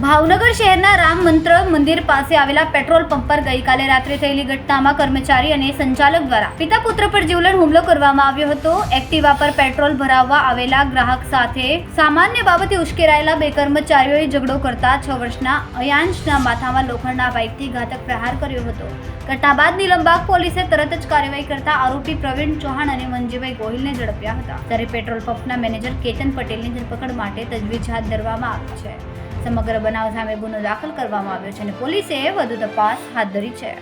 ભાવનગર શહેરના રામ મંદિર પાસે આવેલા પેટ્રોલ પંપ પર ગઈકાલે રાત્રે થયેલી ઘટનામાં કર્મચારી અને સંચાલક દ્વારા પિતા પુત્ર પર જીવલેણ હુમલો કરવામાં આવ્યો હતો. એક્ટિવા પર પેટ્રોલ ભરાવવા આવેલા ગ્રાહક સાથે સામાન્ય બાબતે ઉશ્કેરાયેલા બે કર્મચારીઓએ ઝઘડો કરતા 6 વર્ષના અયાંશના માથામાં લોખંડના પાઇપથી ઘાતક પ્રહાર કર્યો હતો. ઘટના બાદ નીલમબાગ પોલીસે તરત જ કાર્યવાહી કરતા આરોપી પ્રવીણ ચૌહાણ અને મંજીભાઈ ગોહિલને ઝડપ્યા હતા. ત્યારે પેટ્રોલ પંપના મેનેજર કેતન પટેલની ધરપકડ માટે તજવીજ હાથ ધરવામાં આવી છે. સમગ્ર બનાવ સામે ગુનો દાખલ કરવામાં આવ્યો છે અને પોલીસે વધુ તપાસ હાથ ધરી છે.